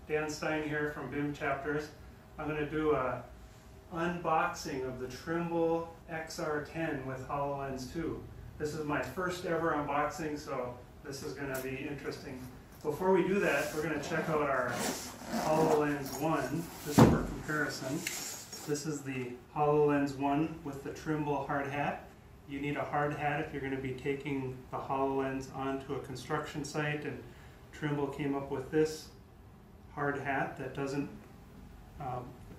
Dan Stein here from BIM Chapters. I'm going to do an unboxing of the Trimble XR10 with HoloLens2. This is my first ever unboxing, so this is going to be interesting. Before we do that, we're going to check out our HoloLens1, just for comparison. This is the HoloLens1 with the Trimble hard hat. You need a hard hat if you're going to be taking the HoloLens onto a construction site, and Trimble came up with this hard hat that doesn't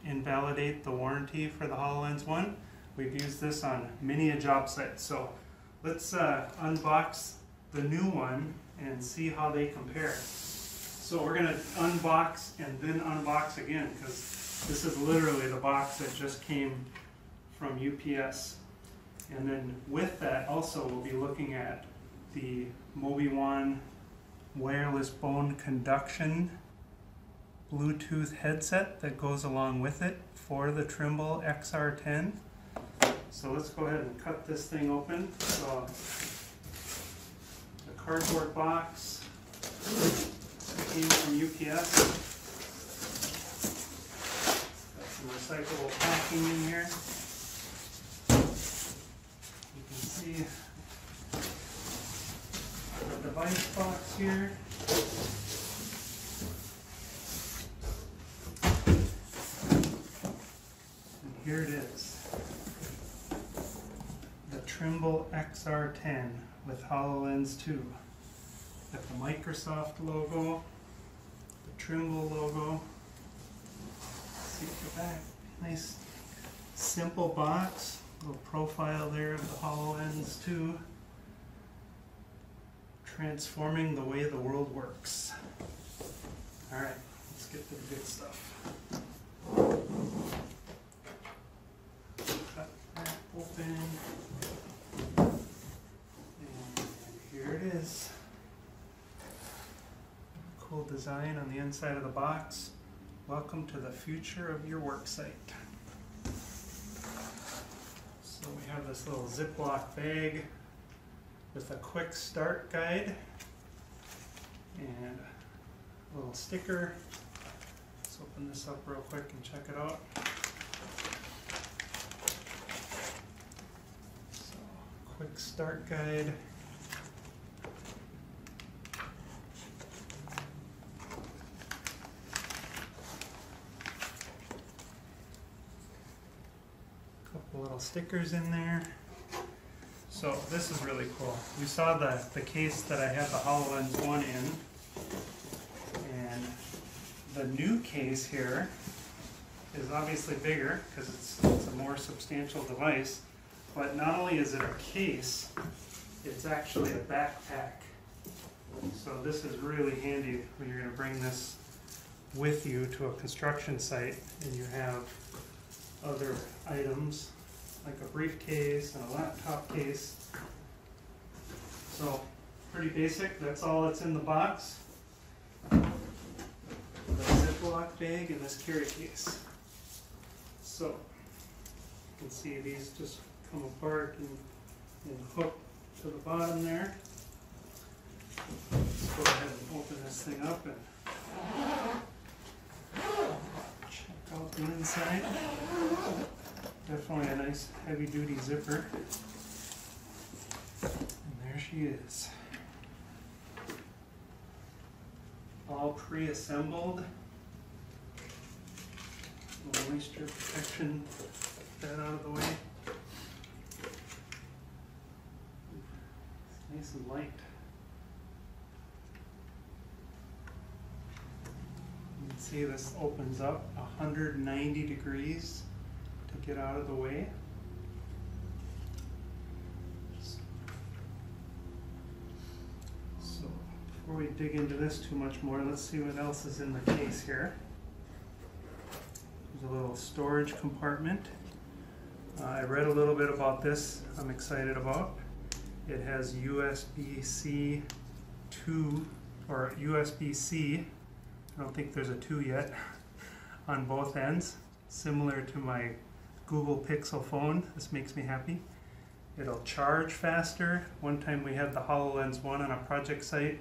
invalidate the warranty for the HoloLens1. We've used this on many a job site. So let's unbox the new one and see how they compare. So we're going to unbox and then unbox again, because this is literally the box that just came from UPS. And then with that also we'll be looking at the Mobi1 wireless bone conduction Bluetooth headset that goes along with it for the Trimble XR10. So let's go ahead and cut this thing open. So the cardboard box came from UPS. Got some recyclable packing in here. You can see the device box here. And here it is. The Trimble XR10 with HoloLens2. Got the Microsoft logo, the Trimble logo. See at the back. Nice simple box. Little profile there of the HoloLens2. Transforming the way the world works. Alright, let's get to the good stuff. Cut that open. And here it is. Cool design on the inside of the box. Welcome to the future of your work site. So we have this little Ziploc bag with a quick start guide and a little sticker. Let's open this up real quick and check it out. So, quick start guide. Couple little stickers in there. So this is really cool. You saw the case that I had the HoloLens1 in, and the new case here is obviously bigger because it's a more substantial device, but not only is it a case, it's actually a backpack. So this is really handy when you're going to bring this with you to a construction site and you have other items like a briefcase and a laptop case. So pretty basic. That's all that's in the box. The Ziploc bag and this carry case. So you can see these just come apart and hook to the bottom there. Let's go ahead and open this thing up and check out the inside. Definitely a nice heavy duty zipper. And there she is. All pre-assembled. Little moisture protection, get that out of the way. It's nice and light. You can see this opens up 190 degrees. Get out of the way. So before we dig into this too much more, let's see what else is in the case here. There's a little storage compartment. I read a little bit about this. I'm excited about. It has USB-C 2 or USB-C. I don't think there's a 2 yet on both ends. Similar to my Google Pixel phone. This makes me happy. It'll charge faster. One time we had the HoloLens1 on a project site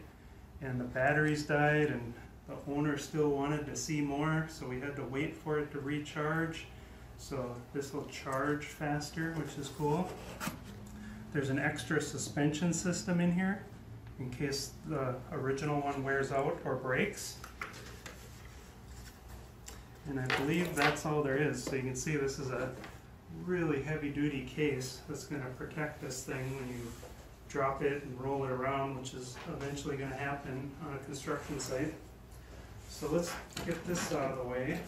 and the batteries died and the owner still wanted to see more, so we had to wait for it to recharge. So this will charge faster, which is cool. There's an extra suspension system in here in case the original one wears out or breaks. And I believe that's all there is. So you can see this is a really heavy-duty case that's going to protect this thing when you drop it and roll it around, which is eventually going to happen on a construction site. So let's get this out of the way.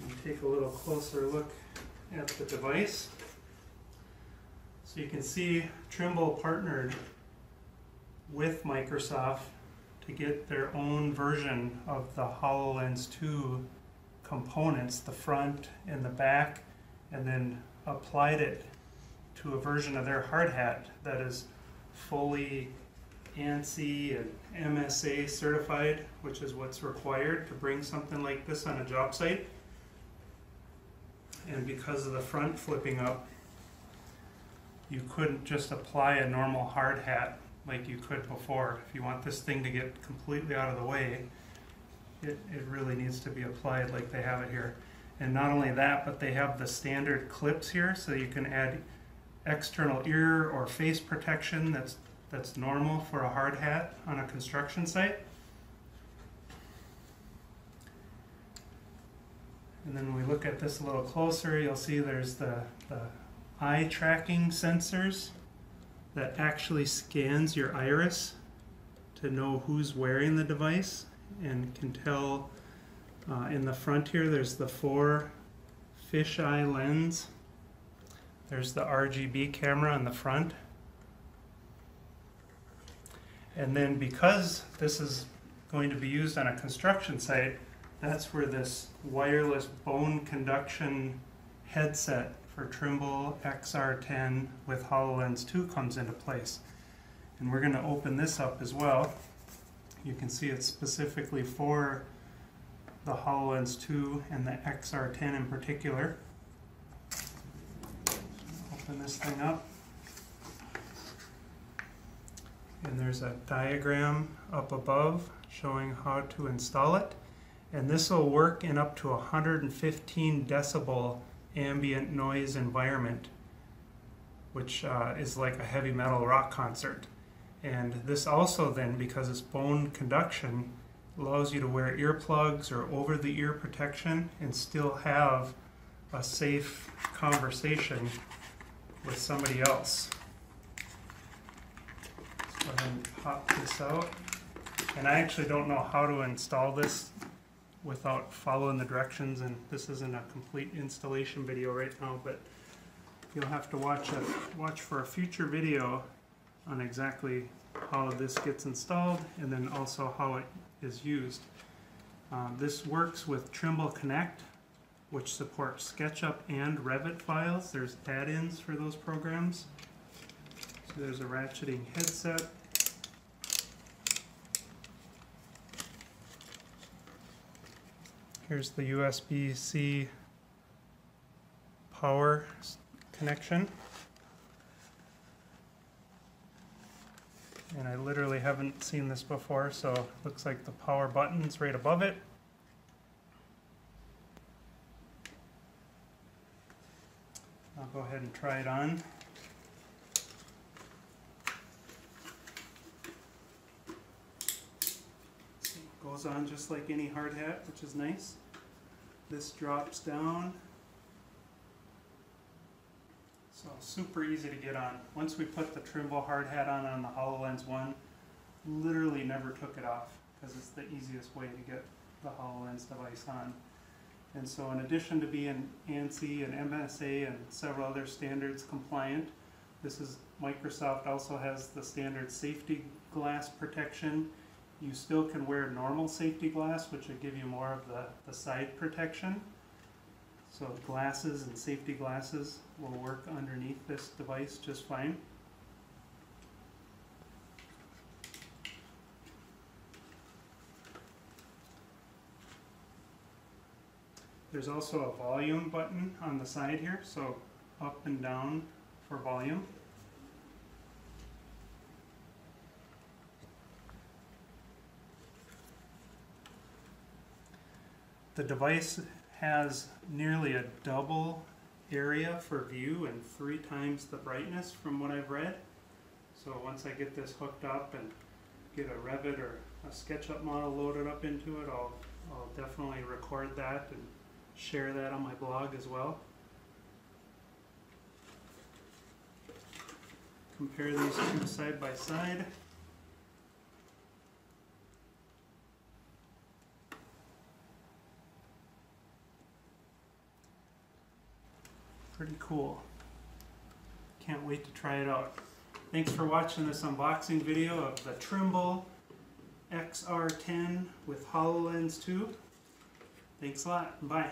And take a little closer look at the device. So you can see Trimble partnered with Microsoft to get their own version of the HoloLens2 components, the front and the back, and then applied it to a version of their hard hat that is fully ANSI and MSA certified, which is what's required to bring something like this on a job site. And because of the front flipping up, you couldn't just apply a normal hard hat like you could before. If you want this thing to get completely out of the way, it really needs to be applied like they have it here. And not only that, but they have the standard clips here, so you can add external ear or face protection that's normal for a hard hat on a construction site. And then when we look at this a little closer, you'll see there's the eye tracking sensors that actually scans your iris to know who's wearing the device, and can tell in the front here there's the 4 fisheye lens. There's the RGB camera on the front. And then because this is going to be used on a construction site, that's where this wireless bone conduction headset for Trimble XR10 with HoloLens2 comes into place. And we're going to open this up as well. You can see it's specifically for the HoloLens2 and the XR10 in particular. Open this thing up. And there's a diagram up above showing how to install it. And this will work in up to 115 decibel ambient noise environment, which is like a heavy metal rock concert. And this also then, because it's bone conduction, allows you to wear earplugs or over-the-ear protection and still have a safe conversation with somebody else. Let's go ahead and pop this out. And I actually don't know how to install this without following the directions, and this isn't a complete installation video right now, but you'll have to watch for a future video on exactly how this gets installed and then also how it is used. This works with Trimble Connect, which supports SketchUp and Revit files. There's add-ins for those programs. So there's a ratcheting headset. Here's the USB-C power connection. And I literally haven't seen this before, so it looks like the power button's right above it. I'll go ahead and try it on. It goes on just like any hard hat, which is nice. This drops down. So super easy to get on. Once we put the Trimble hard hat on the HoloLens1, literally never took it off because it's the easiest way to get the HoloLens device on. And so in addition to being ANSI and MSA and several other standards compliant, Microsoft also has the standard safety glass protection. You still can wear normal safety glass, which will give you more of the side protection. So glasses and safety glasses will work underneath this device just fine. There's also a volume button on the side here, so up and down for volume. The device has nearly a double area for view and 3 times the brightness from what I've read. So once I get this hooked up and get a Revit or a SketchUp model loaded up into it, I'll definitely record that and share that on my blog as well. Compare these two side by side. Pretty cool. Can't wait to try it out. Thanks for watching this unboxing video of the Trimble XR10 with HoloLens 2. Thanks a lot. Bye.